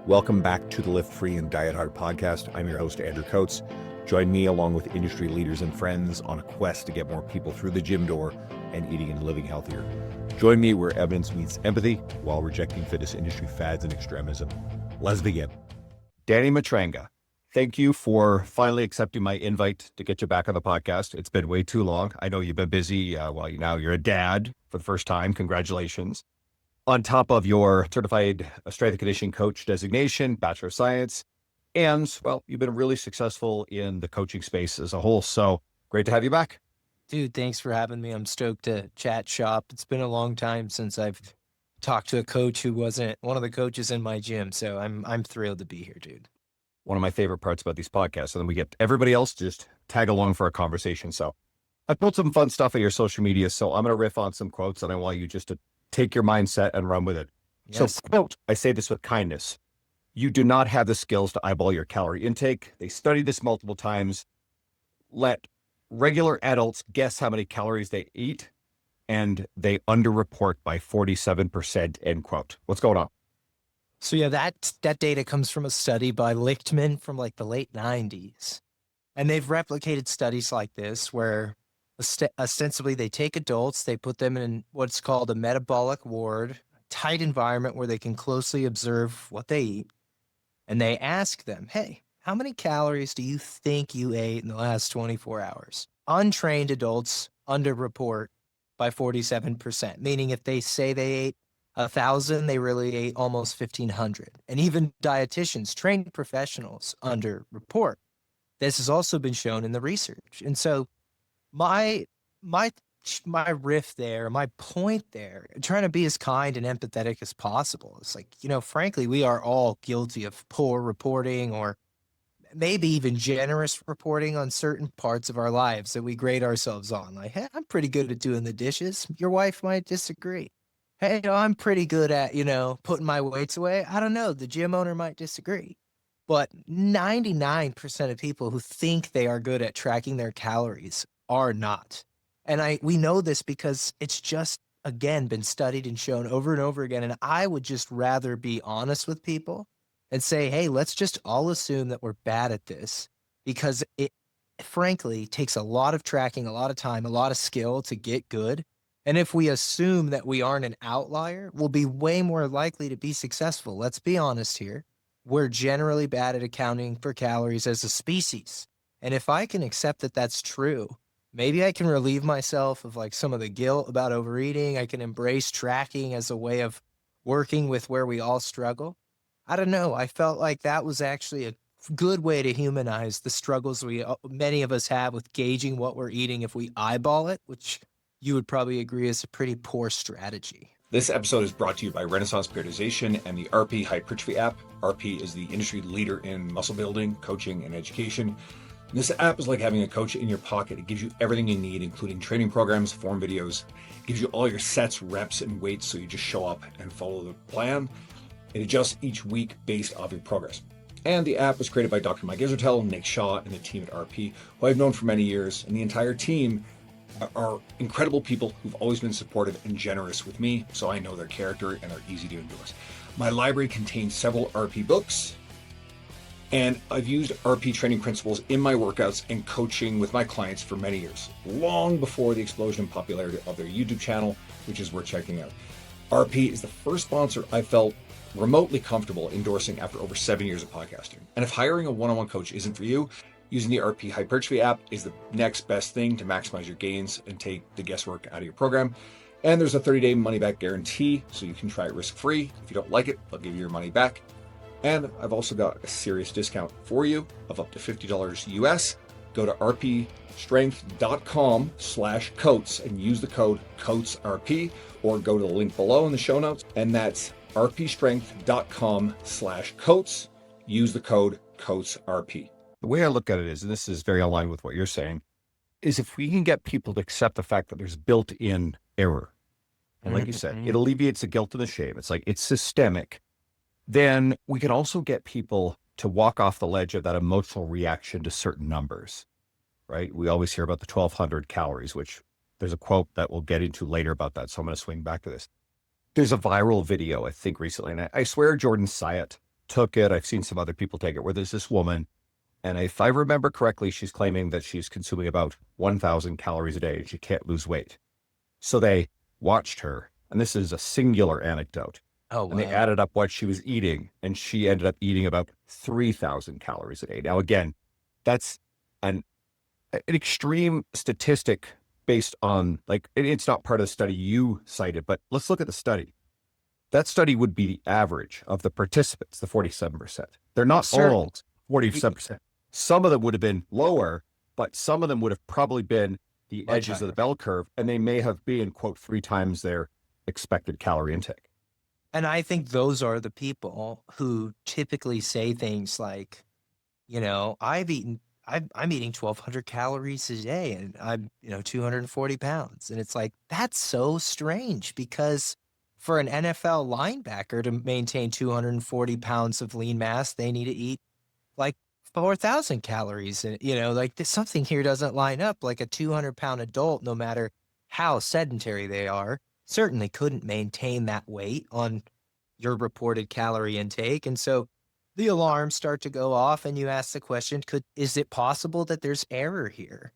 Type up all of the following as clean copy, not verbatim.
Welcome back to the Lift Free and Diet Hard podcast. I'm your host, Andrew Coates. Join me along with industry leaders and friends on a quest to get more people through the gym door and eating and living healthier. Join me where evidence meets empathy while rejecting fitness industry fads and extremism. Let's begin. Danny Matranga, thank you for finally accepting my invite to get you back on the podcast. It's been way too long. I know you've been busy. Now you're a dad for the first time. Congratulations. On top of your certified strength and conditioning coach designation, Bachelor of Science, and, well, you've been really successful in the coaching space as a whole. So great to have you back. Dude, thanks for having me. I'm stoked to chat shop. It's been a long time since I've talked to a coach who wasn't one of the coaches in my gym. So I'm thrilled to be here, dude. One of my favorite parts about these podcasts, and then we get everybody else to just tag along for a conversation. So I've built some fun stuff on your social media. So I'm going to riff on some quotes, and I want you just to take your mindset and run with it. Yes. So, quote, I say this with kindness. You do not have the skills to eyeball your calorie intake. They studied this multiple times. Let regular adults guess how many calories they eat, and they underreport by 47%, end quote. What's going on? So yeah, that data comes from a study by Lichtman from like the late 90s. And they've replicated studies like this where ostensibly they take adults, they put them in what's called a metabolic ward, a tight environment where they can closely observe what they eat. And they ask them, hey, how many calories do you think you ate in the last 24 hours? Untrained adults underreport by 47%, meaning if they say they ate 1,000, they really ate almost 1,500. And even dietitians, trained professionals, underreport. This has also been shown in the research. And so my riff there, my point there, trying to be as kind and empathetic as possible. It's like, frankly, we are all guilty of poor reporting or maybe even generous reporting on certain parts of our lives that we grade ourselves on. Like, hey, I'm pretty good at doing the dishes. Your wife might disagree. Hey, I'm pretty good at, putting my weights away. I don't know. The gym owner might disagree. But 99% of people who think they are good at tracking their calories are not. And we know this because it's just, again, been studied and shown over and over again. And I would just rather be honest with people and say, hey, let's just all assume that we're bad at this, because it frankly takes a lot of tracking, a lot of time, a lot of skill to get good. And if we assume that we aren't an outlier, we'll be way more likely to be successful. Let's be honest here. We're generally bad at accounting for calories as a species. And if I can accept that that's true, maybe I can relieve myself of like some of the guilt about overeating. I can embrace tracking as a way of working with where we all struggle. I don't know. I felt like that was actually a good way to humanize the struggles many of us have with gauging what we're eating if we eyeball it, which you would probably agree is a pretty poor strategy. This episode is brought to you by Renaissance Periodization and the RP Hypertrophy app. RP is the industry leader in muscle building, coaching, and education. This app is like having a coach in your pocket. It gives you everything you need, including training programs, form videos. It gives you all your sets, reps, and weights, so you just show up and follow the plan. It adjusts each week based off your progress. And the app was created by Dr. Mike Israetel, Nick Shaw, and the team at RP, who I've known for many years. And the entire team are incredible people who've always been supportive and generous with me, so I know their character and are easy to endorse. My library contains several RP books, and I've used RP training principles in my workouts and coaching with my clients for many years, long before the explosion in popularity of their YouTube channel, which is worth checking out. RP is the first sponsor I felt remotely comfortable endorsing after over 7 years of podcasting. And if hiring a one-on-one coach isn't for you, using the RP Hypertrophy app is the next best thing to maximize your gains and take the guesswork out of your program. And there's a 30-day money-back guarantee, so you can try it risk-free. If you don't like it, they'll give you your money back. And I've also got a serious discount for you of up to $50 US. Go to rpstrength.com/coats and use the code COATSRP, or go to the link below in the show notes. And that's rpstrength.com/coats. Use the code COATSRP. The way I look at it is, and this is very aligned with what you're saying, is if we can get people to accept the fact that there's built-in error, and like you said, it alleviates the guilt and the shame. It's like, it's systemic. Then we can also get people to walk off the ledge of that emotional reaction to certain numbers, right? We always hear about the 1,200 calories, which there's a quote that we'll get into later about that. So I'm going to swing back to this. There's a viral video, I think recently, and I swear Jordan Syatt took it. I've seen some other people take it, where there's this woman, and if I remember correctly, she's claiming that she's consuming about 1,000 calories a day and she can't lose weight. So they watched her, and this is a singular anecdote, Oh, and they wow. added up what she was eating, and she ended up eating about 3,000 calories a day. Now, again, that's an extreme statistic based on, like, it's not part of the study you cited, but let's look at the study. That study would be the average of the participants, the 47%. They're not all 47%. Some of them would have been lower, but some of them would have probably been the Much edges of the higher. bell curve, and they may have been, quote, 3 times their expected calorie intake. And I think those are the people who typically say things like, I'm eating 1,200 calories a day and I'm, 240 pounds. And it's like, that's so strange because for an NFL linebacker to maintain 240 pounds of lean mass, they need to eat like 4,000 calories. And, like something here doesn't line up. Like a 200-pound adult, no matter how sedentary they are, certainly couldn't maintain that weight on your reported calorie intake. And so the alarms start to go off and you ask the question, is it possible that there's error here?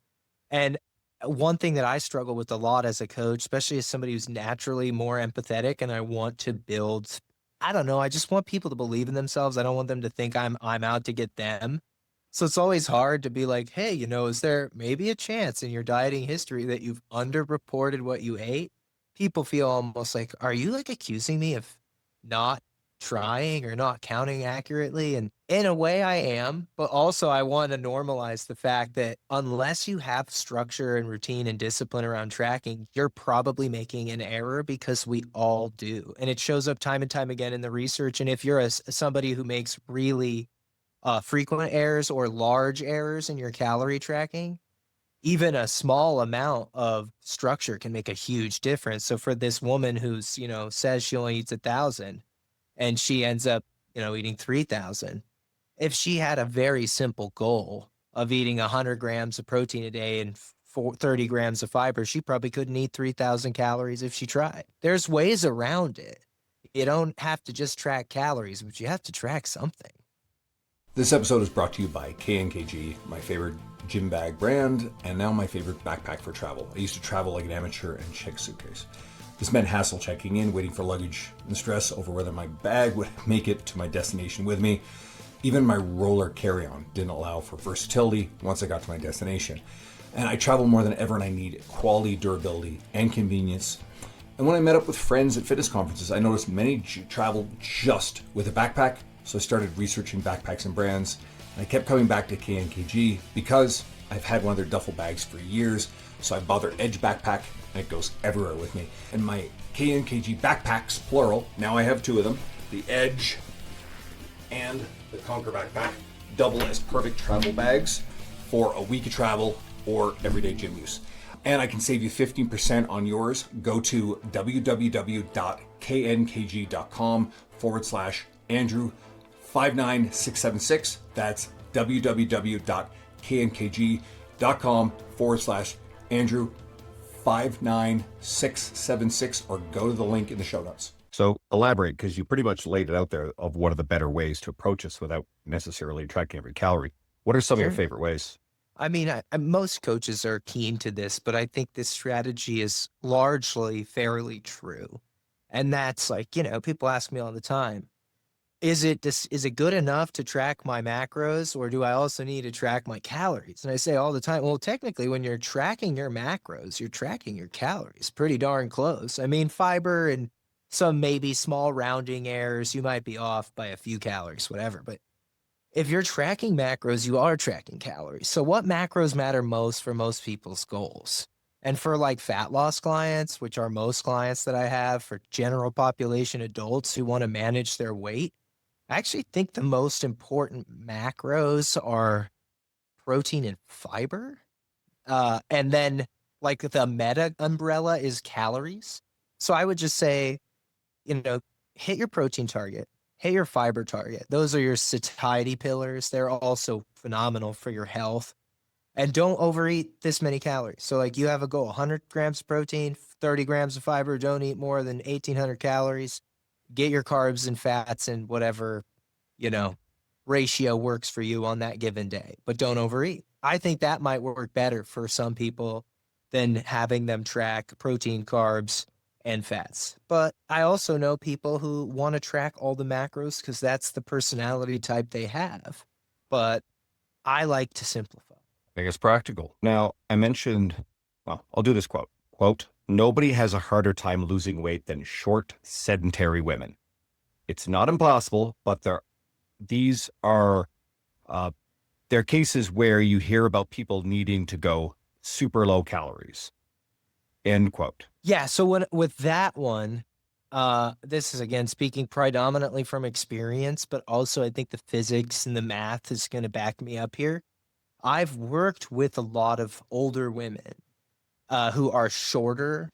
And one thing that I struggle with a lot as a coach, especially as somebody who's naturally more empathetic and I want to build, I don't know, I just want people to believe in themselves. I don't want them to think I'm out to get them. So it's always hard to be like, hey, is there maybe a chance in your dieting history that you've underreported what you ate? People feel almost like, are you like accusing me of not trying or not counting accurately? And in a way I am, but also I want to normalize the fact that unless you have structure and routine and discipline around tracking, you're probably making an error because we all do. And it shows up time and time again in the research. And if you're somebody who makes really frequent errors or large errors in your calorie tracking, even a small amount of structure can make a huge difference. So for this woman who's, says she only eats 1,000 and she ends up, eating 3,000, if she had a very simple goal of eating 100 grams of protein a day and 30 grams of fiber, she probably couldn't eat 3,000 calories if she tried. There's ways around it. You don't have to just track calories, but you have to track something. This episode is brought to you by KNKG, my favorite gym bag brand, and now my favorite backpack for travel. I used to travel like an amateur and check a suitcase. This meant hassle checking in, waiting for luggage, and stress over whether my bag would make it to my destination with me. Even my roller carry-on didn't allow for versatility once I got to my destination. And I travel more than ever and I need quality, durability, and convenience. And when I met up with friends at fitness conferences, I noticed many traveled just with a backpack. So I started researching backpacks and brands, and I kept coming back to KNKG because I've had one of their duffel bags for years. So I bought their Edge backpack, and it goes everywhere with me. And my KNKG backpacks, plural, now I have 2 of them, the Edge and the Conquer backpack, double as perfect travel bags for a week of travel or everyday gym use. And I can save you 15% on yours. Go to www.knkg.com/Andrew 59676. That's www.knkg.com/Andrew 59676, or go to the link in the show notes. So elaborate, because you pretty much laid it out there of one of the better ways to approach this without necessarily tracking every calorie. What are some of your favorite ways? I mean, most coaches are keen to this, but I think this strategy is largely fairly true. And that's like, people ask me all the time, is it good enough to track my macros, or do I also need to track my calories? And I say all the time, well, technically, when you're tracking your macros, you're tracking your calories pretty darn close. I mean, fiber and some maybe small rounding errors, you might be off by a few calories, whatever. But if you're tracking macros, you are tracking calories. So what macros matter most for most people's goals? And for like fat loss clients, which are most clients that I have, for general population adults who want to manage their weight, I actually think the most important macros are protein and fiber. And then like the meta umbrella is calories. So I would just say, hit your protein target, hit your fiber target. Those are your satiety pillars. They're also phenomenal for your health. And don't overeat this many calories. So like you have a goal, 100 grams of protein, 30 grams of fiber. Don't eat more than 1,800 calories. Get your carbs and fats and whatever ratio works for you on that given day, but don't overeat. I think that might work better for some people than having them track protein, carbs, and fats. But I also know people who want to track all the macros because that's the personality type they have. But I like to simplify. I think it's practical. Now, I mentioned, well, I'll do this quote. Quote, nobody has a harder time losing weight than short, sedentary women. It's not impossible, but these are there are cases where you hear about people needing to go super low calories. End quote. Yeah. So with that one, this is again speaking predominantly from experience, but also I think the physics and the math is going to back me up here. I've worked with a lot of older women who are shorter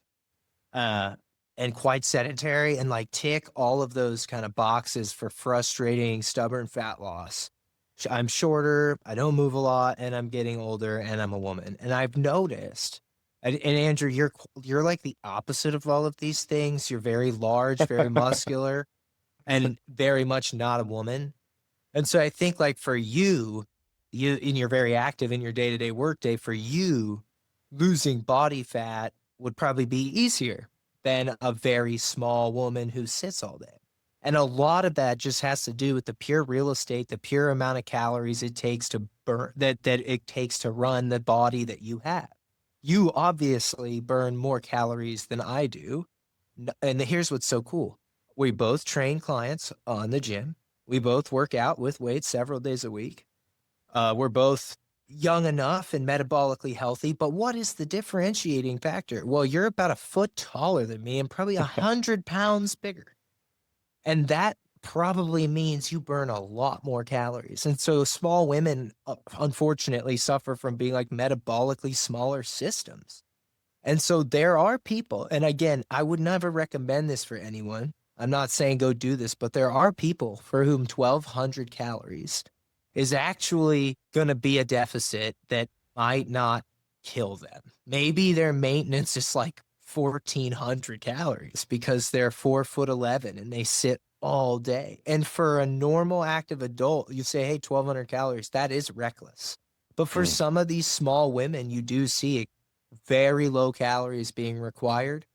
and quite sedentary and like tick all of those kind of boxes for frustrating, stubborn fat loss. I'm shorter, I don't move a lot, and I'm getting older, and I'm a woman. And I've noticed, and Andrew, you're like the opposite of all of these things. You're very large, very muscular, and very much not a woman. And so I think like for you, and you're very active in your day-to-day workday, for you, losing body fat would probably be easier than a very small woman who sits all day. And a lot of that just has to do with the pure real estate, the pure amount of calories it takes to burn, that it takes to run the body that you have. You obviously burn more calories than I do. And here's what's so cool. We both train clients on the gym. We both work out with weights several days a week. We're both young enough and metabolically healthy, but what is the differentiating factor? Well, you're about a foot taller than me and probably 100 pounds bigger. And that probably means you burn a lot more calories. And so small women, unfortunately, suffer from being like metabolically smaller systems. And so there are people, and again, I would never recommend this for anyone. I'm not saying go do this, but there are people for whom 1,200 calories is actually going to be a deficit that might not kill them. Maybe their maintenance is like 1,400 calories because they're 4'11" and they sit all day. And for a normal active adult, you say, hey, 1,200 calories, that is reckless. But for some of these small women, you do see very low calories being required.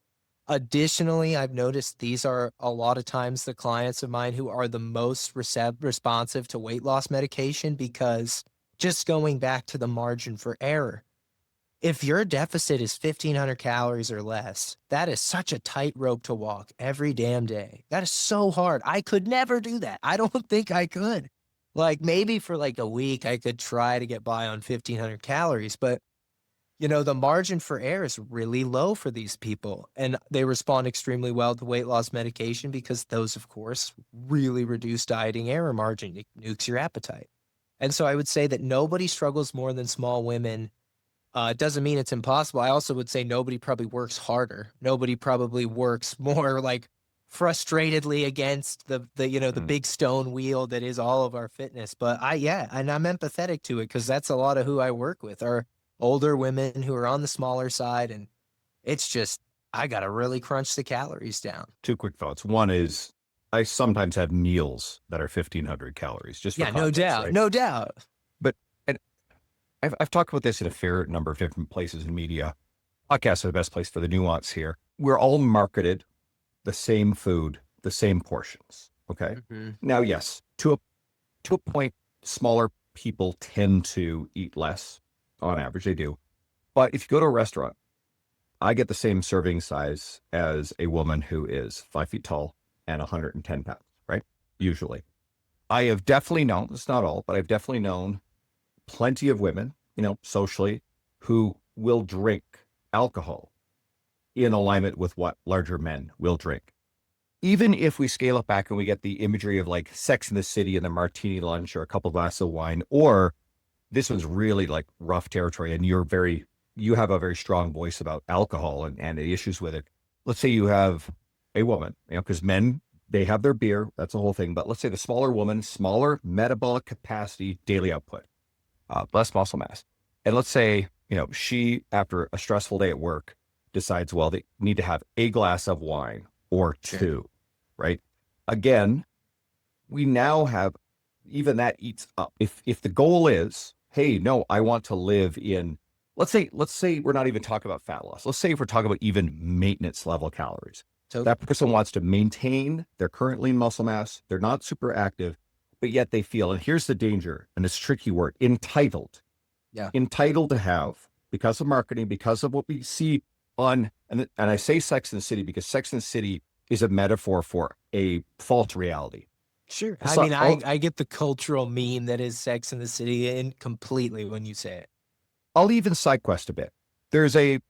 Additionally, I've noticed these are a lot of times the clients of mine who are the most responsive to weight loss medication, because just going back to the margin for error, if your deficit is 1,500 calories or less, that is such a tightrope to walk every damn day. That is so hard. I could never do that. I don't think I could. Like maybe for like a week, I could try to get by on 1,500 calories, but the margin for error is really low for these people, and they respond extremely well to weight loss medication because those, of course, really reduce dieting error margin. It nukes your appetite. And so I would say that nobody struggles more than small women. It doesn't mean it's impossible. I also would say nobody probably works harder. Nobody probably works more like frustratedly against the big stone wheel that is all of our fitness. But and I'm empathetic to it because that's a lot of who I work with are older women who are on the smaller side. And it's just, I got to really crunch the calories down. Two quick thoughts. One is I sometimes have meals that are 1,500 calories just for context, no doubt. right? No doubt. But and I've talked about this in a fair number of different places in media. Podcasts are the best place for the nuance here. We're all marketed the same food, the same portions. Okay. Mm-hmm. Now, yes, to a point, smaller people tend to eat less. On average, they do. But if you go to a restaurant, I get the same serving size as a woman who is 5 feet tall and 110 pounds, right? Usually. I have definitely known, it's not all, but I've definitely known plenty of women, socially, who will drink alcohol in alignment with what larger men will drink. Even if we scale it back and we get the imagery of like Sex in the City and the martini lunch or a couple glasses of wine, or this one's really like rough territory and you have a very strong voice about alcohol and the issues with it. Let's say you have a woman, because men, they have their beer, that's the whole thing. But let's say the smaller woman, smaller metabolic capacity, daily output, less muscle mass. And let's say, she, after a stressful day at work, decides, well, they need to have a glass of wine or two, right? Again, we now have even that eats up. If the goal is, hey, no, I want to live in, let's say we're not even talking about fat loss. Let's say if we're talking about even maintenance level calories. So that person wants to maintain their current lean muscle mass. They're not super active, but yet they feel, and here's the danger, and it's a tricky word, entitled. Yeah. Entitled to have, because of marketing, because of what we see on, and I say Sex and the City because Sex and the City is a metaphor for a false reality. Sure. I mean, I get the cultural meme that is Sex and the City in completely when you say it. I'll even side quest a bit. There's an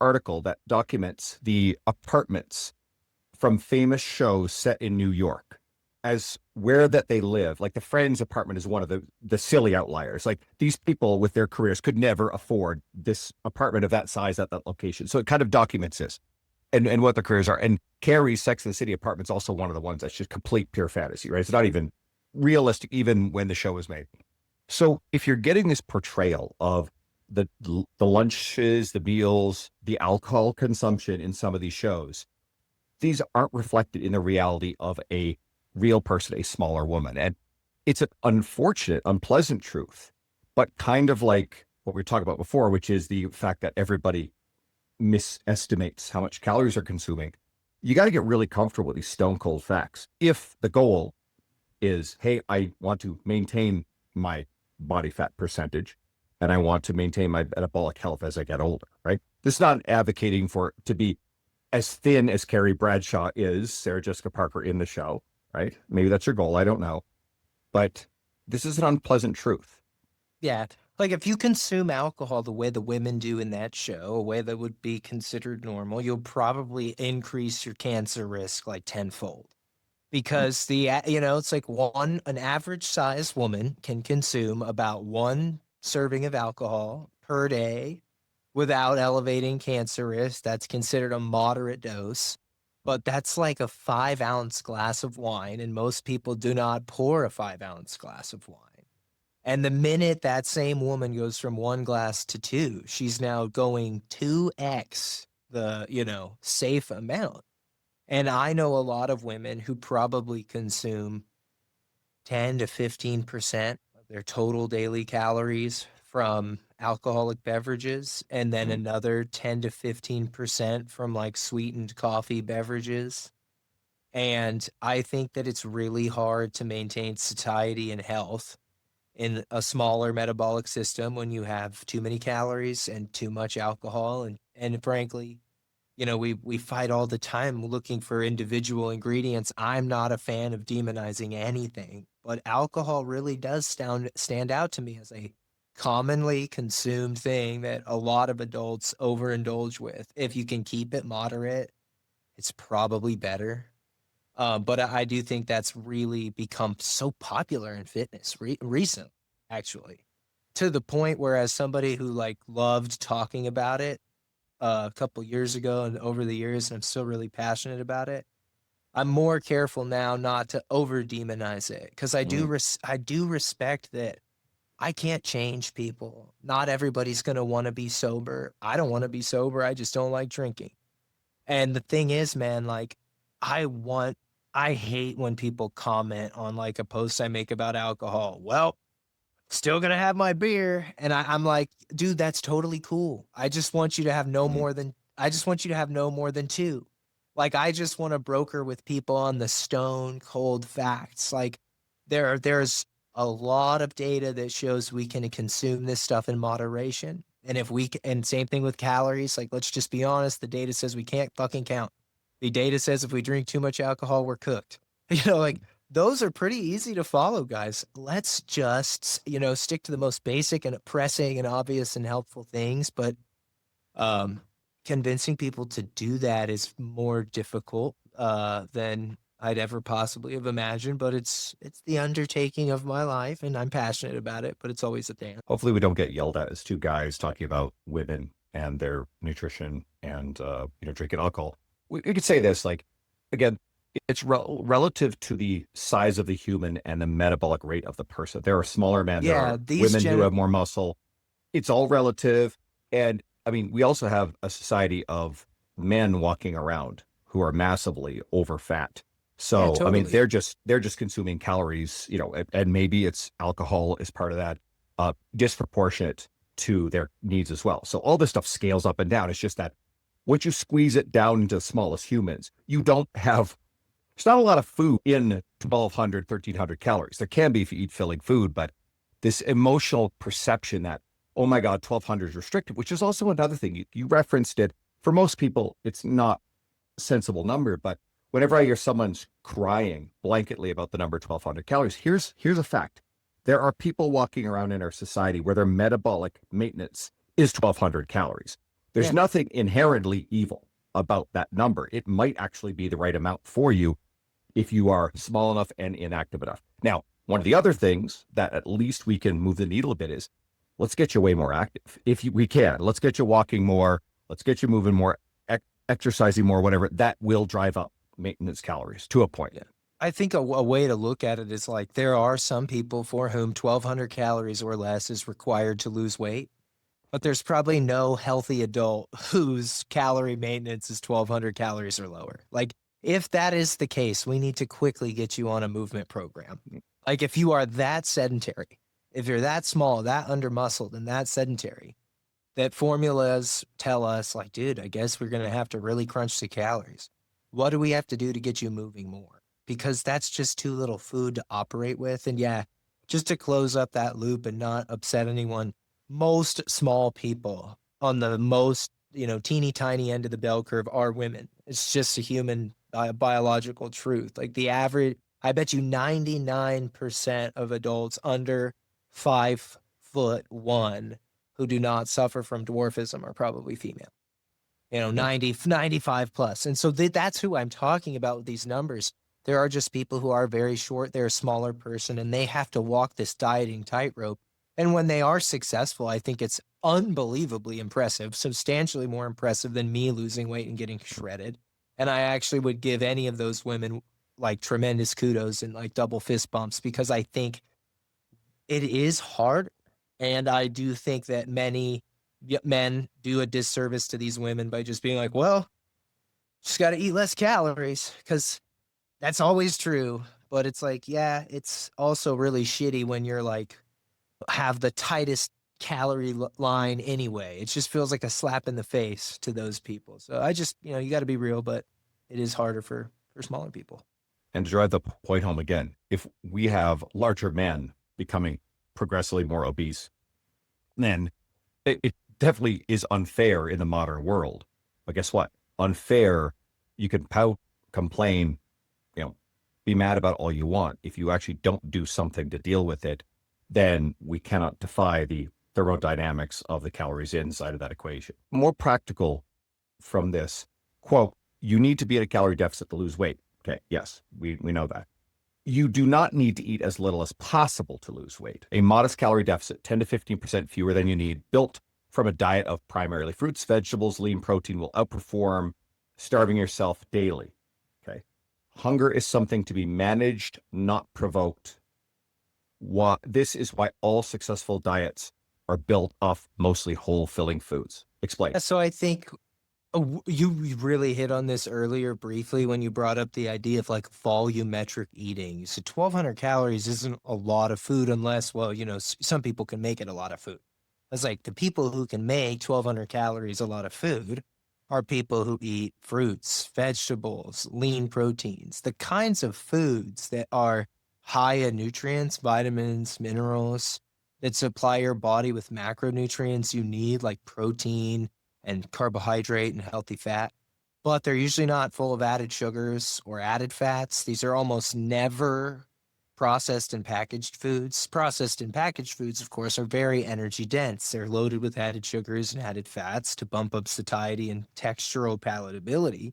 article that documents the apartments from famous shows set in New York as where that they live. Like the Friends apartment is one of the silly outliers. Like these people with their careers could never afford this apartment of that size at that location. So it kind of documents this and what their careers are. And Carrie's Sex and the City apartment's also one of the ones that's just complete pure fantasy, right? It's not even realistic, even when the show was made. So if you're getting this portrayal of the lunches, the meals, the alcohol consumption in some of these shows, these aren't reflected in the reality of a real person, a smaller woman. And it's an unfortunate, unpleasant truth, but kind of like what we were talking about before, which is the fact that everybody misestimates how much calories are consuming. You got to get really comfortable with these stone cold facts. If the goal is, hey, I want to maintain my body fat percentage and I want to maintain my metabolic health as I get older, right? This is not advocating for to be as thin as Carrie Bradshaw is, Sarah Jessica Parker in the show, right? Maybe that's your goal. I don't know. But this is an unpleasant truth. Yeah. Like if you consume alcohol the way the women do in that show, a way that would be considered normal, you'll probably increase your cancer risk like tenfold. Because it's like an average sized woman can consume about 1 serving of alcohol per day without elevating cancer risk. That's considered a moderate dose, but that's like a 5-ounce glass of wine, and most people do not pour a 5-ounce glass of wine. And the minute that same woman goes from 1 glass to 2, she's now going 2x the, safe amount. And I know a lot of women who probably consume 10 to 15% of their total daily calories from alcoholic beverages, and then another 10 to 15% from like sweetened coffee beverages. And I think that it's really hard to maintain satiety and health in a smaller metabolic system when you have too many calories and too much alcohol. And frankly, we fight all the time looking for individual ingredients. I'm not a fan of demonizing anything, but alcohol really does stand out to me as a commonly consumed thing that a lot of adults overindulge with. If you can keep it moderate, it's probably better. But I do think that's really become so popular in fitness recently, actually, to the point where as somebody who like loved talking about it a couple years ago and over the years, and I'm still really passionate about it, I'm more careful now not to over demonize it, because I do respect that I can't change people. Not everybody's going to want to be sober. I don't want to be sober. I just don't like drinking. And the thing is, man, like I hate when people comment on like a post I make about alcohol. Well, still gonna have my beer. And I'm like, dude, that's totally cool. I just want you to have no more than 2. Like, I just want to broker with people on the stone cold facts. Like there's a lot of data that shows we can consume this stuff in moderation. And and same thing with calories. Like, let's just be honest. The data says we can't fucking count. The data says if we drink too much alcohol, we're cooked. Like those are pretty easy to follow, guys. Let's just, stick to the most basic and pressing and obvious and helpful things. But convincing people to do that is more difficult than I'd ever possibly have imagined. But it's the undertaking of my life, and I'm passionate about it. But it's always a dance. Hopefully we don't get yelled at as two guys talking about women and their nutrition and drinking alcohol. We could say this, like, again, it's relative to the size of the human and the metabolic rate of the person. There are smaller men, there are women who have more muscle. It's all relative. And I mean, we also have a society of men walking around who are massively over fat Yeah, So, I mean, totally. they're just consuming calories, and maybe it's alcohol is part of that, disproportionate to their needs as well. So all this stuff scales up and down. It's just that once you squeeze it down into the smallest humans, you don't have, there's not a lot of food in 1,200, 1,300 calories. There can be if you eat filling food, but this emotional perception that, oh my God, 1,200 is restrictive, which is also another thing. You referenced it. For most people, it's not a sensible number, but whenever I hear someone's crying blanketly about the number 1,200 calories, here's a fact. There are people walking around in our society where their metabolic maintenance is 1,200 calories. There's Yeah. nothing inherently evil about that number. It might actually be the right amount for you if you are small enough and inactive enough. Now, one of the other things that at least we can move the needle a bit is, let's get you way more active. If we can, let's get you walking more. Let's get you moving more, exercising more, whatever. That will drive up maintenance calories to a point. Yeah. I think a way to look at it is like there are some people for whom 1,200 calories or less is required to lose weight, but there's probably no healthy adult whose calorie maintenance is 1,200 calories or lower. Like, if that is the case, we need to quickly get you on a movement program. Like, if you are that sedentary, if you're that small, that undermuscled, and that sedentary, that formulas tell us, like, dude, I guess we're going to have to really crunch the calories. What do we have to do to get you moving more? Because that's just too little food to operate with. And yeah, just to close up that loop and not upset anyone, most small people on the most, teeny tiny end of the bell curve are women. It's just a human biological truth. Like the average, I bet you 99% of adults under 5'1" who do not suffer from dwarfism are probably female. 90, 95 plus. And so that's who I'm talking about with these numbers. There are just people who are very short. They're a smaller person and they have to walk this dieting tightrope. And when they are successful, I think it's unbelievably impressive, substantially more impressive than me losing weight and getting shredded. And I actually would give any of those women like tremendous kudos and like double fist bumps because I think it is hard. And I do think that many men do a disservice to these women by just being like, well, just got to eat less calories because that's always true. But it's like, yeah, it's also really shitty when you're like, have the tightest calorie line anyway. It just feels like a slap in the face to those people. So I just, you got to be real, but it is harder for smaller people. And to drive the point home again, if we have larger men becoming progressively more obese, then it definitely is unfair in the modern world. But guess what? Unfair, you can pout, complain, be mad about all you want. If you actually don't do something to deal with it, then we cannot defy the thermodynamics of the calories inside of that equation. More practical from this, quote, you need to be at a calorie deficit to lose weight. Okay, yes, we know that. You do not need to eat as little as possible to lose weight. A modest calorie deficit, 10 to 15% fewer than you need, built from a diet of primarily fruits, vegetables, lean protein will outperform starving yourself daily. Okay. Hunger is something to be managed, not provoked. This is why all successful diets are built off mostly whole filling foods. Explain. So I think you really hit on this earlier briefly when you brought up the idea of like volumetric eating. So 1,200 calories isn't a lot of food unless, well, some people can make it a lot of food. It's like the people who can make 1,200 calories a lot of food are people who eat fruits, vegetables, lean proteins, the kinds of foods that are high in nutrients, vitamins, minerals, that supply your body with macronutrients you need, like protein and carbohydrate and healthy fat. But they're usually not full of added sugars or added fats. These are almost never processed and packaged foods. Processed and packaged foods, of course, are very energy dense. They're loaded with added sugars and added fats to bump up satiety and textural palatability.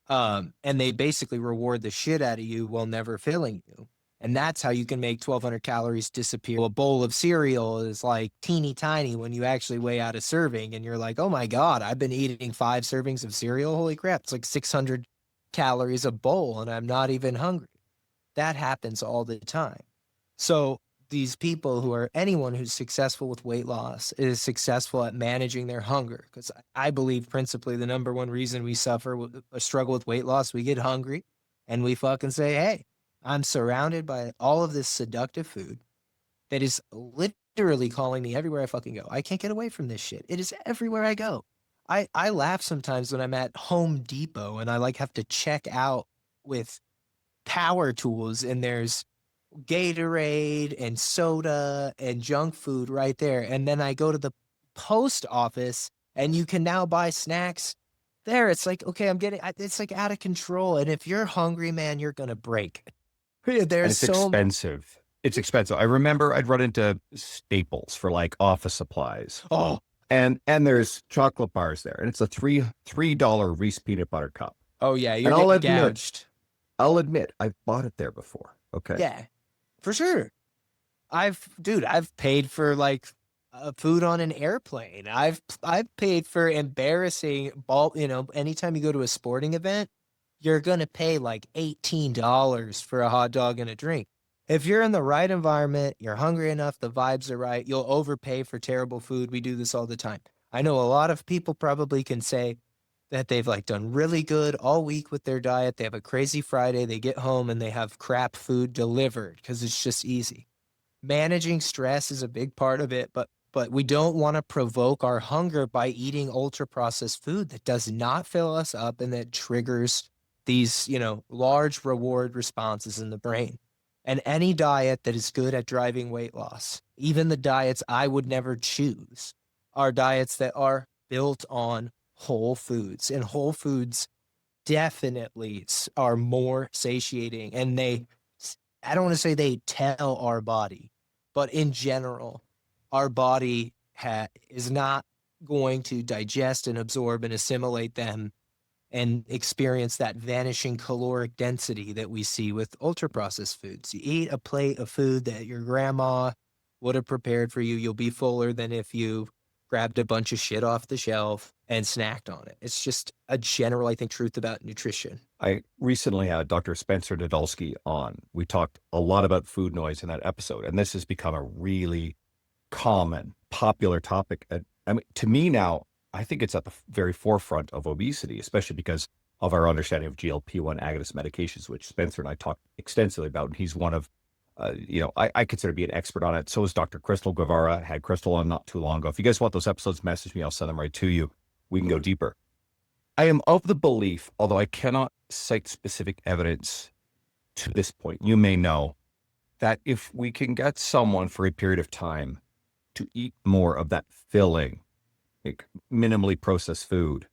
And they basically reward the shit out of you while never filling you. And that's how you can make 1,200 calories disappear. A bowl of cereal is like teeny tiny when you actually weigh out a serving and you're like, oh my God, I've been eating 5 servings of cereal. Holy crap. It's like 600 calories a bowl and I'm not even hungry. That happens all the time. So these people anyone who's successful with weight loss is successful at managing their hunger. Because I believe principally the number one reason we struggle with weight loss, we get hungry. and we fucking say, hey, I'm surrounded by all of this seductive food that is literally calling me everywhere I fucking go. I can't get away from this shit. It is everywhere I go. I laugh sometimes when I'm at Home Depot and I like have to check out with power tools and there's Gatorade and soda and junk food right there. And then I go to the post office and you can now buy snacks there. It's like, okay, it's like out of control. And if you're hungry, man, you're going to break. And There's it's so expensive. It's expensive. I remember I'd run into Staples for like office supplies. Oh, And there's chocolate bars there. And it's a $3 Reese peanut butter cup. oh yeah, you're And I'll getting admit, gouged. I've bought it there before. Okay. Yeah, for sure. I've paid for like food on an airplane. I've paid for embarrassing ball. Anytime you go to a sporting event, you're gonna pay like $18 for a hot dog and a drink. If you're in the right environment, you're hungry enough, the vibes are right, you'll overpay for terrible food. We do this all the time. I know a lot of people probably can say that they've like done really good all week with their diet. They have a crazy Friday, they get home and they have crap food delivered because it's just easy. Managing stress is a big part of it, but we don't want to provoke our hunger by eating ultra processed food that does not fill us up and that triggers these, large reward responses in the brain. And any diet that is good at driving weight loss, even the diets I would never choose, are diets that are built on whole foods. And whole foods definitely are more satiating. And I don't want to say they tell our body, but in general, our body is not going to digest and absorb and assimilate them and experience that vanishing caloric density that we see with ultra processed foods. You eat a plate of food that your grandma would have prepared for you, you'll be fuller than if you grabbed a bunch of shit off the shelf and snacked on it. It's just a general, I think, truth about nutrition. I recently had Dr. Spencer Nadolsky on. We talked a lot about food noise in that episode, and this has become a really common, popular topic. And I mean, to me now, I think it's at the very forefront of obesity, especially because of our understanding of GLP-1 agonist medications, which Spencer and I talked extensively about. And he's one of, I consider to be an expert on it. So is Dr. Crystal Guevara. Had Crystal on not too long ago. If you guys want those episodes, message me. I'll send them right to you. We can go deeper. I am of the belief, although I cannot cite specific evidence to this point, you may know, that if we can get someone for a period of time to eat more of that filling, like minimally processed food,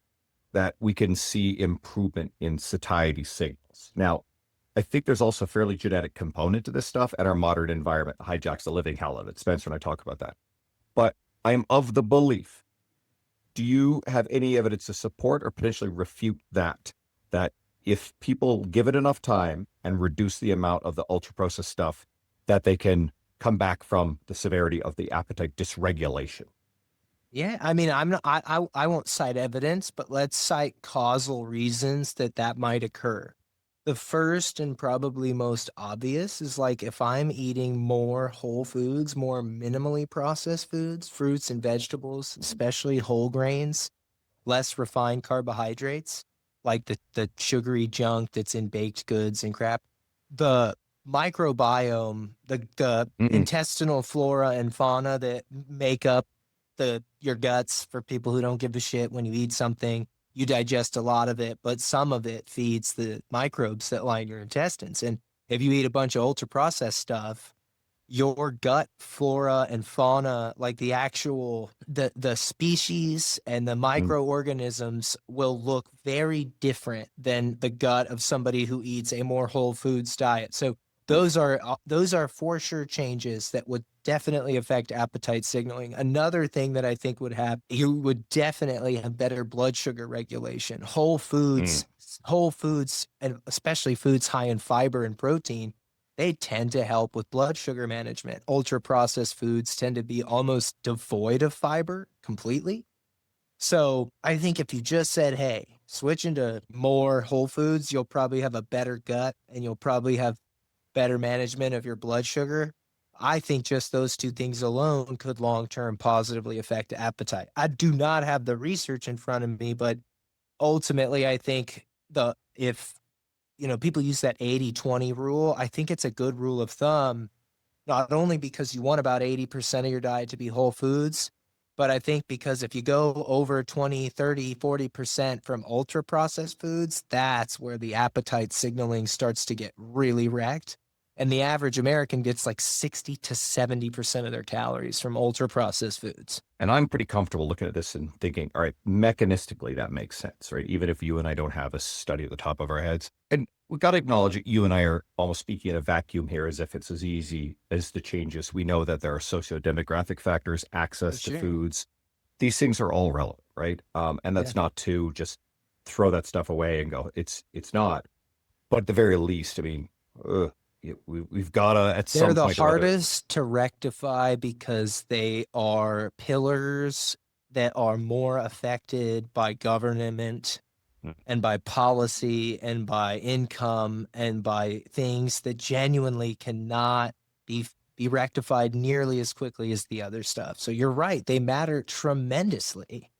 that we can see improvement in satiety signals. Now, I think there's also a fairly genetic component to this stuff, and our modern environment hijacks the living hell of it. Spencer and I talk about that. But I am of the belief, do you have any evidence to support or potentially refute that if people give it enough time and reduce the amount of the ultra-processed stuff, that they can come back from the severity of the appetite dysregulation? Yeah, I mean, I won't cite evidence, but let's cite causal reasons that might occur. The first and probably most obvious is like if I'm eating more whole foods, more minimally processed foods, fruits and vegetables, especially whole grains, less refined carbohydrates, like the sugary junk that's in baked goods and crap, the microbiome, the intestinal flora and fauna that make up your guts, for people who don't give a shit, when you eat something, you digest a lot of it, but some of it feeds the microbes that line your intestines. And if you eat a bunch of ultra processed stuff, your gut flora and fauna, like the actual the species and the microorganisms, will look very different than the gut of somebody who eats a more whole foods diet. So those are for sure changes that would definitely affect appetite signaling. Another thing that I think would happen, you would definitely have better blood sugar regulation. Whole foods, and especially foods high in fiber and protein, they tend to help with blood sugar management. Ultra processed foods tend to be almost devoid of fiber completely. So I think if you just said, hey, switch into more whole foods, you'll probably have a better gut and you'll probably have better management of your blood sugar. I think just those two things alone could long-term positively affect appetite. I do not have the research in front of me, but ultimately I think if people use that 80-20 rule. I think it's a good rule of thumb, not only because you want about 80% of your diet to be whole foods, but I think because if you go over 20, 30, 40% from ultra processed foods, that's where the appetite signaling starts to get really wrecked. And the average American gets like 60 to 70% of their calories from ultra processed foods. And I'm pretty comfortable looking at this and thinking, all right, mechanistically, that makes sense, right? Even if you and I don't have a study at the top of our heads. And we've got to acknowledge that you and I are almost speaking in a vacuum here, as if it's as easy as the changes. We know that there are socio-demographic factors, access to foods. These things are all relevant, right? And that's not to just throw that stuff away and go, it's not. But at the very least, I mean, we've got to, at some point, they're the hardest to rectify because they are pillars that are more affected by government and by policy and by income and by things that genuinely cannot be rectified nearly as quickly as the other stuff. So you're right, they matter tremendously.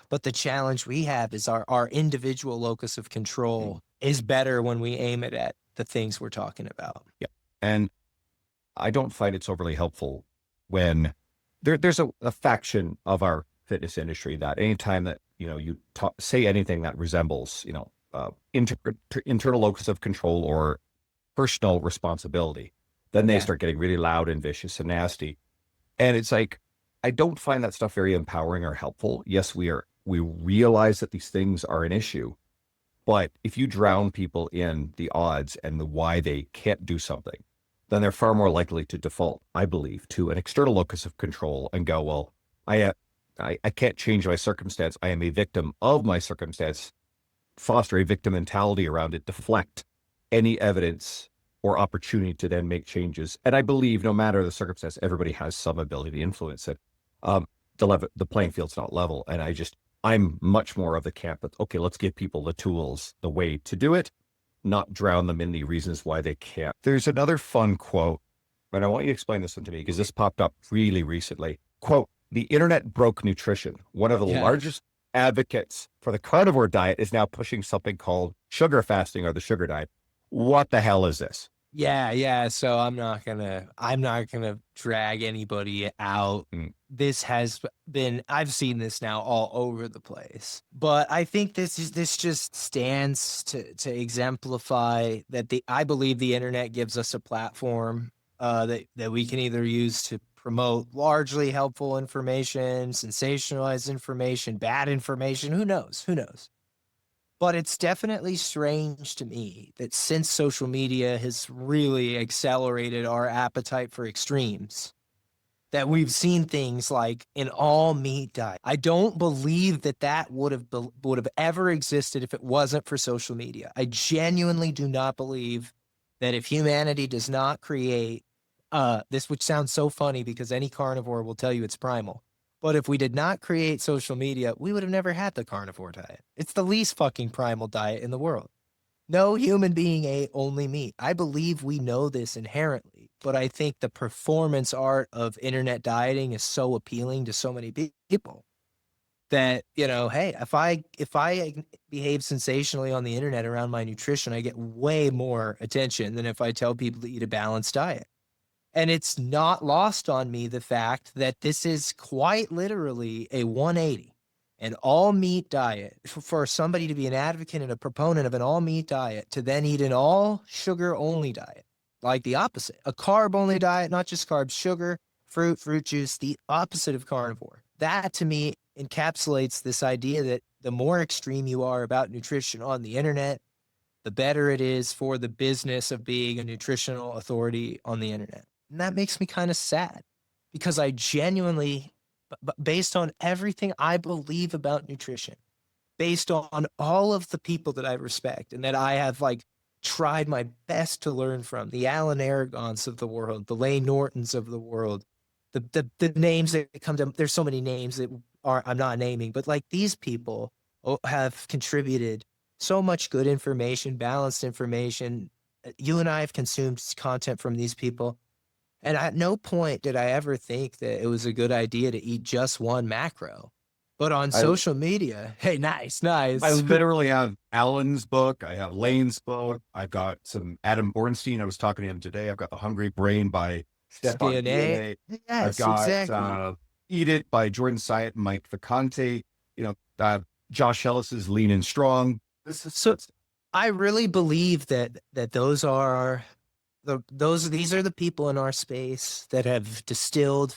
But the challenge we have is our individual locus of control is better when we aim it at the things we're talking about. Yeah. And I don't find it's overly helpful when there's a faction of our fitness industry that anytime that, you say anything that resembles, internal locus of control or personal responsibility, then they start getting really loud and vicious and nasty. And it's like, I don't find that stuff very empowering or helpful. Yes, we realize that these things are an issue, but if you drown people in the odds and the why they can't do something, then they're far more likely to default, I believe, to an external locus of control and go, well, I can't change my circumstance. I am a victim of my circumstance. Foster a victim mentality around it, deflect any evidence or opportunity to then make changes. And I believe no matter the circumstance, everybody has some ability to influence it. The playing field's not level. And I'm much more of the camp that, okay, let's give people the tools, the way to do it, not drown them in the reasons why they can't. There's another fun quote, and I want you to explain this one to me because this popped up really recently. Quote, "The internet broke nutrition. One of the largest advocates for the carnivore diet is now pushing something called sugar fasting or the sugar diet. What the hell is this?" Yeah. So I'm not gonna drag anybody out. This has been, I've seen this now all over the place. But I think this just stands to exemplify that I believe the internet gives us a platform that we can either use to promote largely helpful information, sensationalized information, bad information, who knows? But it's definitely strange to me that since social media has really accelerated our appetite for extremes, that we've seen things like an all meat diet. I don't believe that would have ever existed if it wasn't for social media. I genuinely do not believe that if humanity does not create this, which sounds so funny because any carnivore will tell you it's primal. But if we did not create social media, we would have never had the carnivore diet. It's the least fucking primal diet in the world. No human being ate only meat. I believe we know this inherently, but I think the performance art of internet dieting is so appealing to so many people that, hey, if I behave sensationally on the internet around my nutrition, I get way more attention than if I tell people to eat a balanced diet. And it's not lost on me the fact that this is quite literally a 180, an all meat diet. For somebody to be an advocate and a proponent of an all meat diet to then eat an all sugar only diet, like the opposite, a carb only diet, not just carbs, sugar, fruit juice, the opposite of carnivore. That to me encapsulates this idea that the more extreme you are about nutrition on the internet, the better it is for the business of being a nutritional authority on the internet. And that makes me kind of sad because I genuinely, based on everything I believe about nutrition, based on all of the people that I respect and that I have tried my best to learn from, the Alan Aragons of the world, the Lane Nortons of the world, the names that come to, there's so many names that I'm not naming, but these people have contributed so much good information, balanced information. You and I have consumed content from these people. And at no point did I ever think that it was a good idea to eat just one macro. But on I social media, hey, nice, I nice. literally have Alan's book. I have Lane's book. I've got some Adam Bornstein. I was talking to him today. I've got The Hungry Brain by Stefan DNA. DNA. I've Yes, got exactly. Eat It by Jordan Syatt and Mike Vicante. You know, Josh Ellis's Lean and Strong. This is So I really believe that those are these are the people in our space that have distilled,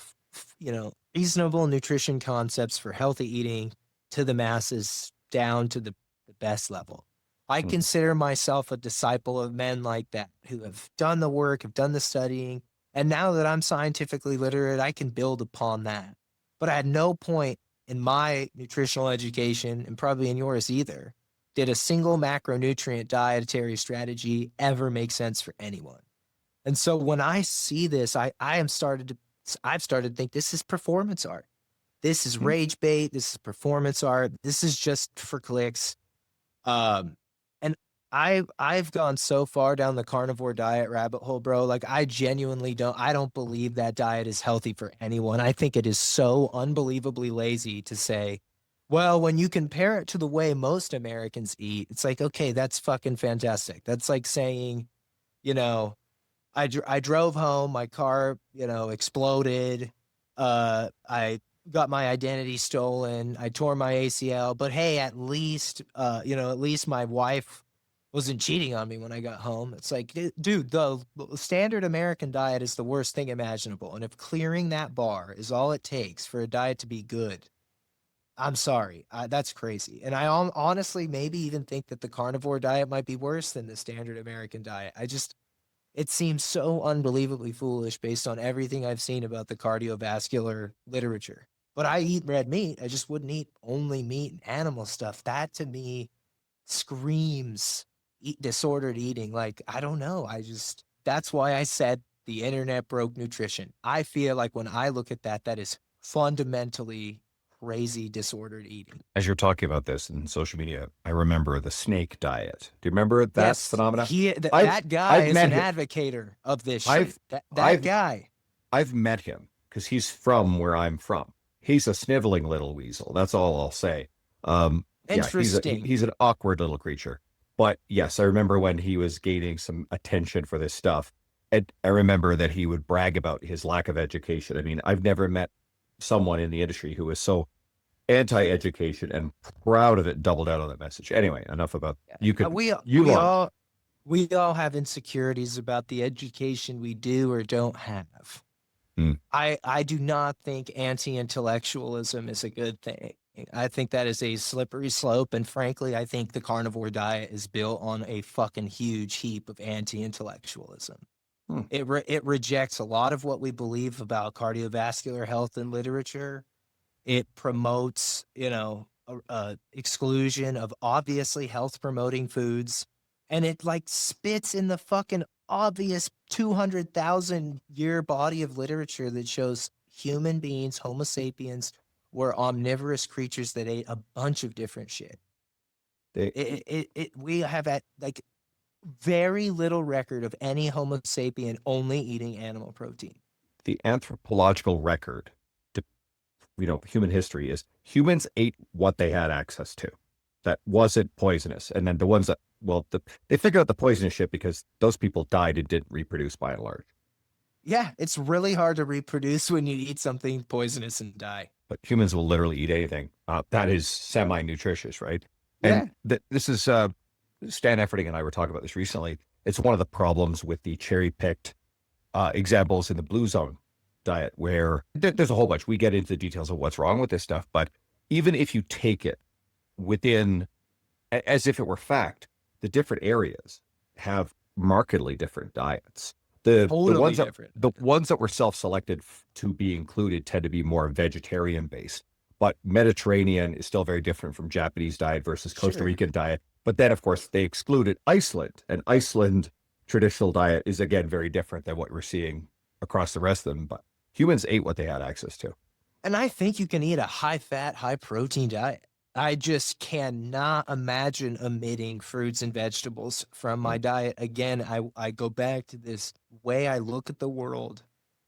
reasonable nutrition concepts for healthy eating to the masses down to the best level. I Mhm. consider myself a disciple of men like that who have done the work, have done the studying, and now that I'm scientifically literate, I can build upon that. But at no point in my nutritional education, and probably in yours either, did a single macronutrient dietary strategy ever make sense for anyone. And so when I see this, I've started to think this is performance art. This is Mhm. rage bait. This is performance art. This is just for clicks. Um, and I've gone so far down the carnivore diet rabbit hole, bro. Like I don't believe that diet is healthy for anyone. I think it is so unbelievably lazy to say, well, when you compare it to the way most Americans eat, it's like, okay, that's fucking fantastic. That's like saying, you know, I drove home, my car, exploded. I got my identity stolen. I tore my ACL, but hey, at least my wife wasn't cheating on me when I got home. It's like, dude, the standard American diet is the worst thing imaginable. And if clearing that bar is all it takes for a diet to be good, I'm sorry. That's crazy. And I honestly maybe even think that the carnivore diet might be worse than the standard American diet. It seems so unbelievably foolish based on everything I've seen about the cardiovascular literature. But I eat red meat. I just wouldn't eat only meat and animal stuff. That to me screams disordered eating. Like, I don't know. That's why I said the internet broke nutrition. I feel like when I look at that, that is fundamentally crazy disordered eating. As you're talking about this in social media, I remember the snake diet. Do you remember that Yes, phenomena? I've that guy I've is met an him. advocator of this shit. I've That I've guy. I've met him because he's from where I'm from. He's a sniveling little weasel. That's all I'll say. Yeah, Interesting. he's an awkward little creature. But yes, I remember when he was gaining some attention for this stuff. And I remember that he would brag about his lack of education. I mean, I've never met someone in the industry who was so anti-education and proud of it, doubled out on that message. Anyway, enough about you Uh, could we you we launch. all we all have insecurities about the education we do or don't have. Hmm. I do not think anti-intellectualism is a good thing. I think that is a slippery slope, and frankly, I think the carnivore diet is built on a fucking huge heap of anti-intellectualism. Hmm. It rejects a lot of what we believe about cardiovascular health and literature. It promotes, exclusion of obviously health promoting foods. And it like spits in the fucking obvious 200,000 year body of literature that shows human beings, Homo sapiens, were omnivorous creatures that ate a bunch of different shit. They, We have at like very little record of any Homo sapien only eating animal protein. the anthropological record, human history is humans ate what they had access to that wasn't poisonous. And then the ones that, they figured out the poisonous shit because those people died and didn't reproduce by and large. Yeah, it's really hard to reproduce when you eat something poisonous and die. But humans will literally eat anything that is semi-nutritious, right? And Yeah. this is Stan Efferding and I were talking about this recently. It's one of the problems with the cherry-picked examples in the blue zone diet, where there's a whole bunch. We get into the details of what's wrong with this stuff, but even if you take it within, as if it were fact, the different areas have markedly different diets. Totally different. The ones that were self-selected to be included tend to be more vegetarian based, but Mediterranean is still very different from Japanese diet versus Costa Sure. Rican diet. But then, of course, they excluded Iceland, and Iceland traditional diet is again very different than what we're seeing across the rest of them. But humans ate what they had access to. And I think you can eat a high fat, high protein diet. I just cannot imagine omitting fruits and vegetables from my diet. Again, I go back to this way I look at the world.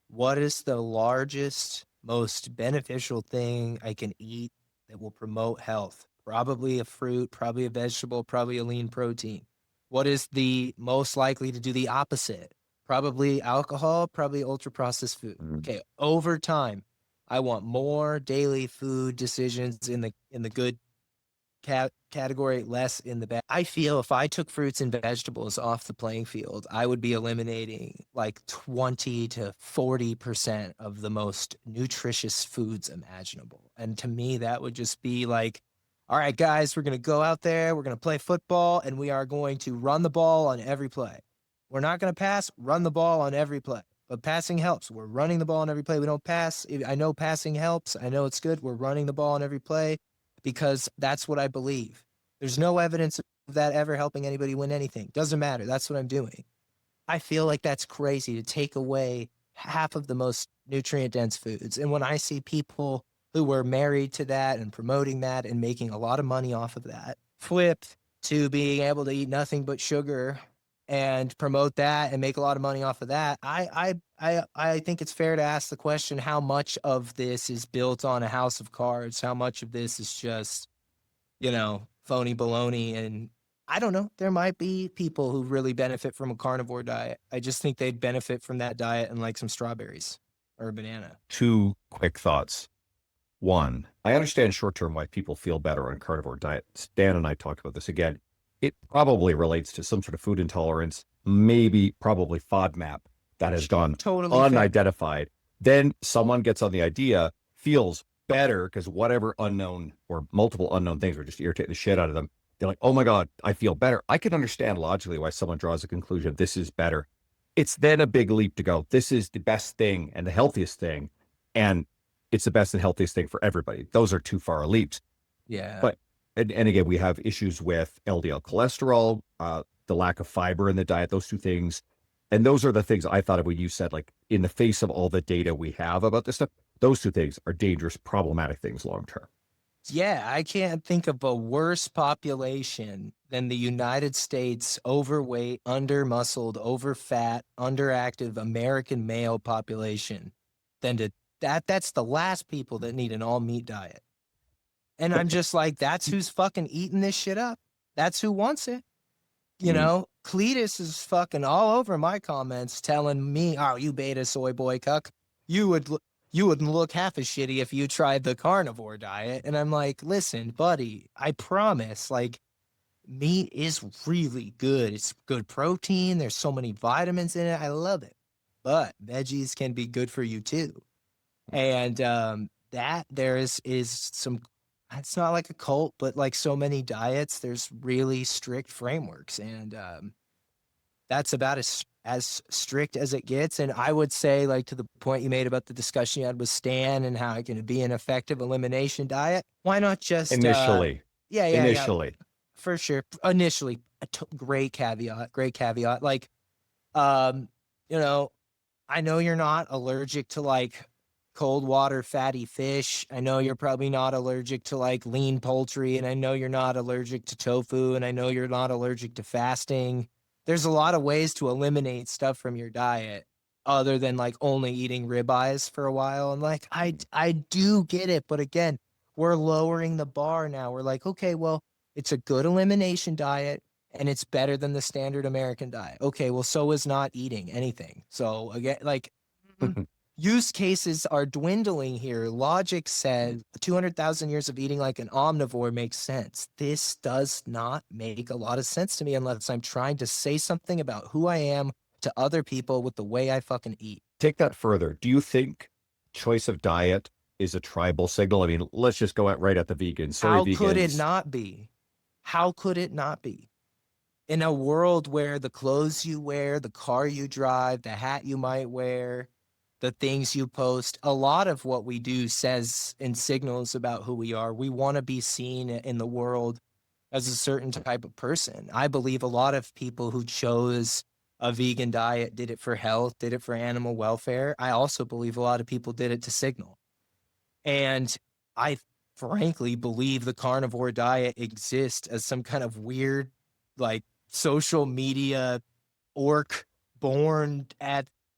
What is the largest, most beneficial thing I can eat that will promote health? Probably a fruit, probably a vegetable, probably a lean protein. What is the most likely to do the opposite? Probably alcohol, probably ultra processed food. Okay, over time, I want more daily food decisions in the good category, less in the bad. I feel if I took fruits and vegetables off the playing field, I would be eliminating like 20 to 40% of the most nutritious foods imaginable. And to me, that would just be like, all right, guys, we're going to go out there, we're going to play football, and we are going to run the ball on every play. We're not going to pass, run the ball on every play. But passing helps. We're running the ball on every play. We don't pass. I know passing helps. I know it's good. We're running the ball on every play because that's what I believe. There's no evidence of that ever helping anybody win anything. Doesn't matter. That's what I'm doing. I feel like that's crazy to take away half of the most nutrient dense foods. And when I see people who were married to that and promoting that and making a lot of money off of that flip to being able to eat nothing but sugar and promote that and make a lot of money off of that, I think it's fair to ask the question, how much of this is built on a house of cards? How much of this is just, phony baloney? And I don't know. There might be people who really benefit from a carnivore diet. I just think they'd benefit from that diet and like some strawberries or a banana. 2 quick thoughts. 1, I understand short-term why people feel better on a carnivore diet. Stan and I talked about this again. It probably relates to some sort of food intolerance, probably FODMAP that has gone Totally unidentified. Then someone gets on the idea, feels better because whatever unknown or multiple unknown things were just irritating the shit out of them. They're like, oh my God, I feel better. I can understand logically why someone draws a conclusion, this is better. It's then a big leap to go, this is the best thing and the healthiest thing. And it's the best and healthiest thing for everybody. Those are too far leaps. Yeah. But and again, we have issues with LDL cholesterol, the lack of fiber in the diet, those 2 things. And those are the things I thought of when you said, like, in the face of all the data we have about this stuff, those 2 things are dangerous, problematic things long-term. Yeah, I can't think of a worse population than the United States overweight, under-muscled, over-fat, underactive American male population than that's the last people that need an all-meat diet. And I'm just like, that's who's fucking eating this shit up. That's who wants it. Cletus is fucking all over my comments telling me, oh, you beta soy boy cuck. You wouldn't look half as shitty if you tried the carnivore diet. And I'm like, listen, buddy, I promise, like, meat is really good. It's good protein. There's so many vitamins in it. I love it. But veggies can be good for you too. And that there is some, it's not like a cult, but like so many diets, there's really strict frameworks. And that's about as strict as it gets. And I would say, like, to the point you made about the discussion you had with Stan and how it can be an effective elimination diet, why not just Initially. Yeah, for sure. Initially, great caveat. Like, I know you're not allergic to like cold water fatty fish. I know you're probably not allergic to like lean poultry, and I know you're not allergic to tofu, and I know you're not allergic to fasting. There's a lot of ways to eliminate stuff from your diet other than like only eating ribeyes for a while. And like, I do get it. But again, we're lowering the bar now. We're like, okay, well, it's a good elimination diet and it's better than the standard American diet. Okay, well, so is not eating anything. So again, like, use cases are dwindling here. Logic says 200,000 years of eating like an omnivore makes sense. This does not make a lot of sense to me unless I'm trying to say something about who I am to other people with the way I fucking eat. Take that further. Do you think choice of diet is a tribal signal? I mean, let's just go right at the vegans. Sorry, vegans. How could it not be? How could it not be? In a world where the clothes you wear, the car you drive, the hat you might wear, the things you post, a lot of what we do says and signals about who we are. We want to be seen in the world as a certain type of person. I believe a lot of people who chose a vegan diet did it for health, did it for animal welfare. I also believe a lot of people did it to signal. And I frankly believe the carnivore diet exists as some kind of weird, like, social media orc born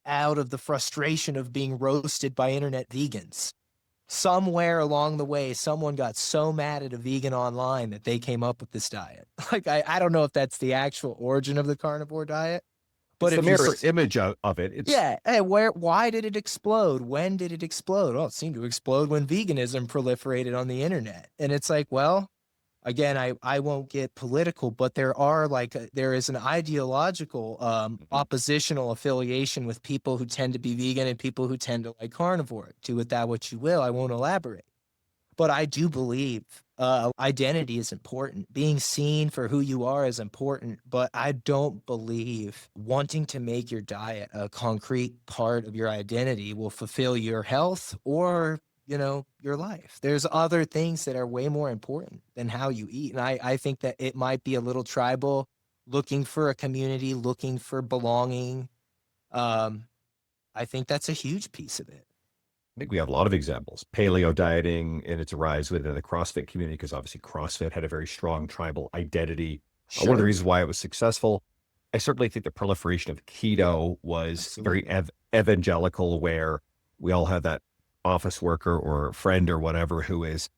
out of the frustration of being roasted by internet vegans. somewhere along the way, someone got so mad at a vegan online that they came up with this diet. Like, I don't know if that's the actual origin of the carnivore diet, but It's the if you mirror image of it. It's yeah, hey, why did it explode? When did it explode? Well, it seemed to explode when veganism proliferated on the internet. And it's like, well, again, I won't get political, but there is an ideological oppositional affiliation with people who tend to be vegan and people who tend to like carnivore. Do with that what you will. I won't elaborate. But I do believe identity is important. Being seen for who you are is important, but I don't believe wanting to make your diet a concrete part of your identity will fulfill your health or, your life. There's other things that are way more important than how you eat. And I think that it might be a little tribal, looking for a community, looking for belonging. I think that's a huge piece of it. I think we have a lot of examples. Paleo dieting and its rise within the CrossFit community, because obviously CrossFit had a very strong tribal identity. One of the reasons why it was successful, I certainly think the proliferation of keto was very evangelical, where we all have that office worker or friend or whatever who is,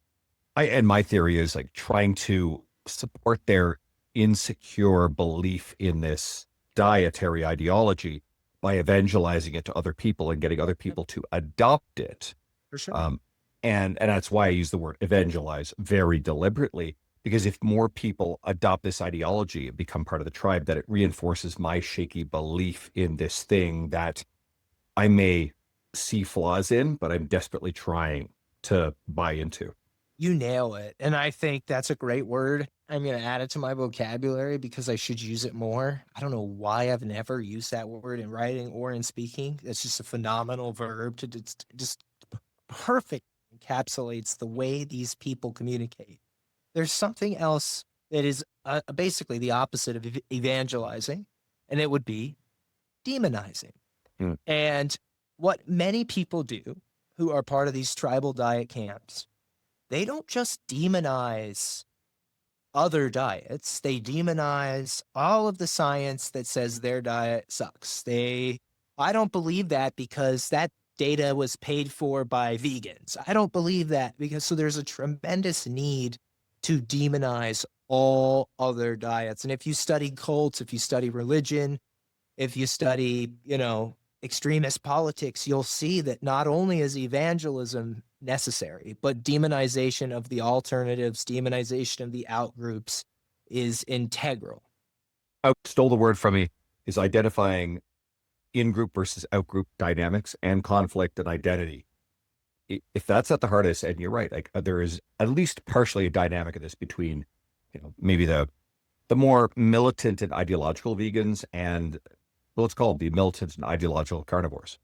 and my theory is like trying to support their insecure belief in this dietary ideology by evangelizing it to other people and getting other people to adopt it. For sure. And that's why I use the word evangelize very deliberately, because if more people adopt this ideology and become part of the tribe, that it reinforces my shaky belief in this thing that I may see flaws in, but I'm desperately trying to buy into. You nail it. And I think that's a great word. I'm going to add it to my vocabulary because I should use it more. I don't know why I've never used that word in writing or in speaking. It's just a phenomenal verb to just perfect encapsulates the way these people communicate. There's something else that is basically the opposite of evangelizing, and it would be demonizing. And what many people do who are part of these tribal diet camps, they don't just demonize other diets. They demonize all of the science that says their diet sucks. I don't believe that because that data was paid for by vegans. I don't believe that because so there's a tremendous need to demonize all other diets. And if you study cults, if you study religion, if you study, extremist politics, you'll see that not only is evangelism necessary, but demonization of the alternatives, demonization of the outgroups is integral. Stole the word from me, is identifying in-group versus out-group dynamics and conflict and identity. If that's at the heart of this, and you're right, like there is at least partially a dynamic of this between, maybe the more militant and ideological vegans and let's call them the militant and ideological carnivores.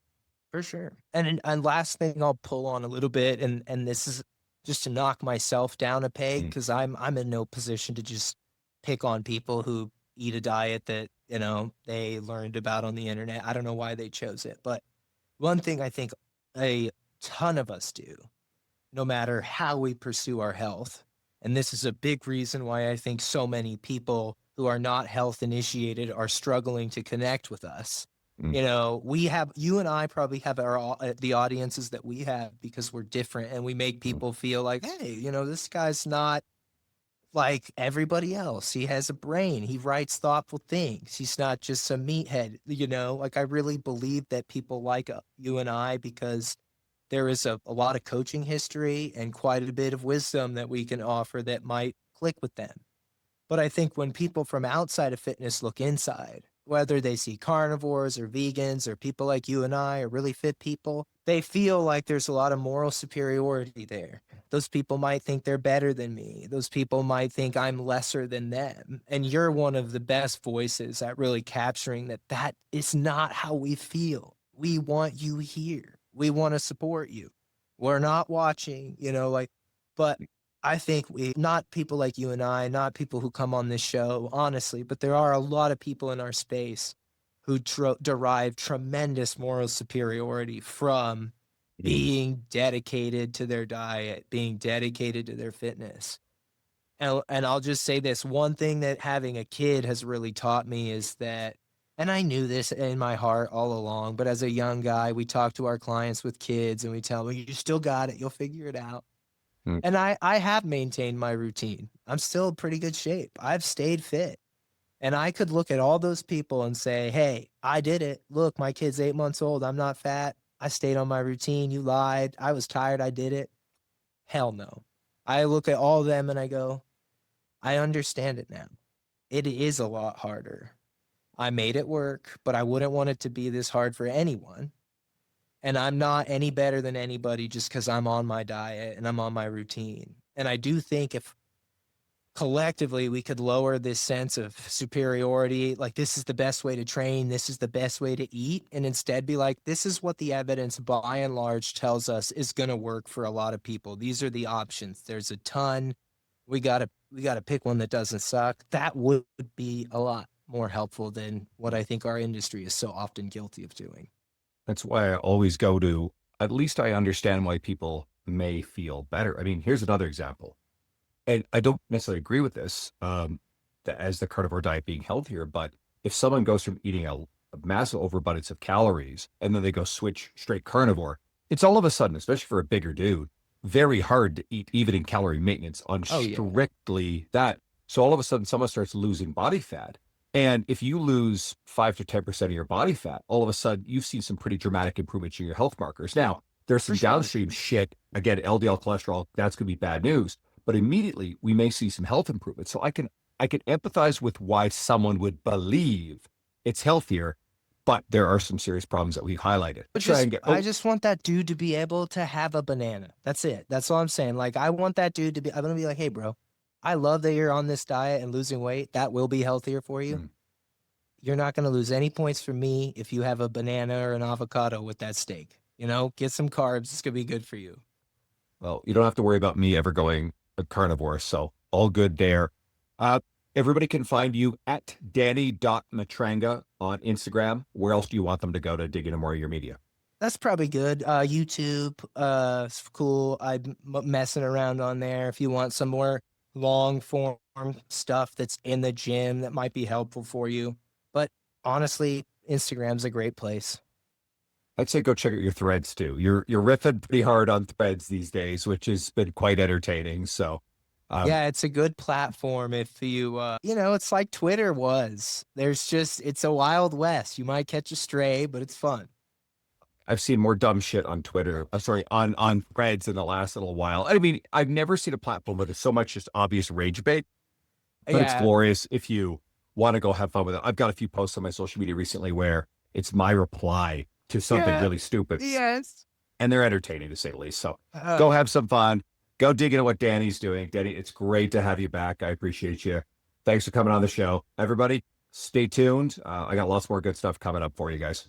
For sure. And last thing I'll pull on a little bit, and this is just to knock myself down a peg, because I'm in no position to just pick on people who eat a diet that, they learned about on the internet. I don't know why they chose it. But one thing I think a ton of us do, no matter how we pursue our health, and this is a big reason why I think so many people who are not health initiated are struggling to connect with us. You and I probably have the audiences that we have because we're different and we make people feel like, hey, this guy's not like everybody else. He has a brain. He writes thoughtful things. He's not just some meathead, like I really believe that people like you and I because there is a lot of coaching history and quite a bit of wisdom that we can offer that might click with them. But I think when people from outside of fitness look inside, whether they see carnivores or vegans or people like you and I or really fit people, they feel like there's a lot of moral superiority there. Those people might think they're better than me. Those people might think I'm lesser than them. And you're one of the best voices at really capturing that is not how we feel. We want you here. We want to support you. We're not watching, but I think not people like you and I, not people who come on this show, honestly, but there are a lot of people in our space who derive tremendous moral superiority from being dedicated to their diet, being dedicated to their fitness. And I'll just say this, one thing that having a kid has really taught me is that And I knew this in my heart all along, but as a young guy, we talk to our clients with kids and we tell them, you still got it. You'll figure it out. Mm. And I have maintained my routine. I'm still in pretty good shape. I've stayed fit. And I could look at all those people and say, hey, I did it. Look, my kid's 8 months old. I'm not fat. I stayed on my routine. You lied. I was tired. I did it. Hell no. I look at all of them and I go, I understand it now. It is a lot harder. I made it work, but I wouldn't want it to be this hard for anyone. And I'm not any better than anybody just because I'm on my diet and I'm on my routine. And I do think if collectively we could lower this sense of superiority, like this is the best way to train, this is the best way to eat, and instead be like, this is what the evidence by and large tells us is going to work for a lot of people. These are the options. There's a ton. We gotta pick one that doesn't suck. That would be a lot more helpful than what I think our industry is so often guilty of doing. That's why I always go to, at least I understand why people may feel better. I mean, here's another example. And I don't necessarily agree with this, as the carnivore diet being healthier, but if someone goes from eating a massive overabundance of calories and then they go switch straight carnivore, it's all of a sudden, especially for a bigger dude, very hard to eat even in calorie maintenance on strictly that. So all of a sudden someone starts losing body fat. And if you lose 5 to 10% of your body fat, all of a sudden you've seen some pretty dramatic improvements in your health markers. Now, there's some downstream shit. Again, LDL cholesterol, that's going to be bad news. But immediately we may see some health improvements. So I can empathize with why someone would believe it's healthier, but there are some serious problems that we highlighted. I just want that dude to be able to have a banana. That's it. That's all I'm saying. Like, I want that dude to be, I'm going to be like, hey, bro, I love that you're on this diet and losing weight. That will be healthier for you. Mm. You're not going to lose any points from me if you have a banana or an avocado with that steak. You know, get some carbs. It's going to be good for you. Well, you don't have to worry about me ever going a carnivore. So all good there. Everybody can find you at danny.matranga on Instagram. Where else do you want them to go to dig into more of your media? That's probably good. YouTube, it's cool. I'm messing around on there. If you want some more long form stuff that's in the gym that might be helpful for you. But honestly, Instagram's a great place. I'd say go check out your threads too. You're riffing pretty hard on threads these days, which has been quite entertaining. So yeah, it's a good platform if you, it's like Twitter was. It's a wild west. You might catch a stray, but it's fun. I've seen more dumb shit on Twitter. On threads in the last little while. I mean, I've never seen a platform with so much just obvious rage bait, but it's glorious if you want to go have fun with it. I've got a few posts on my social media recently where it's my reply to something really stupid. Yes. And they're entertaining to say the least. So go have some fun. Go dig into what Danny's doing. Danny, it's great to have you back. I appreciate you. Thanks for coming on the show. Everybody, stay tuned. I got lots more good stuff coming up for you guys.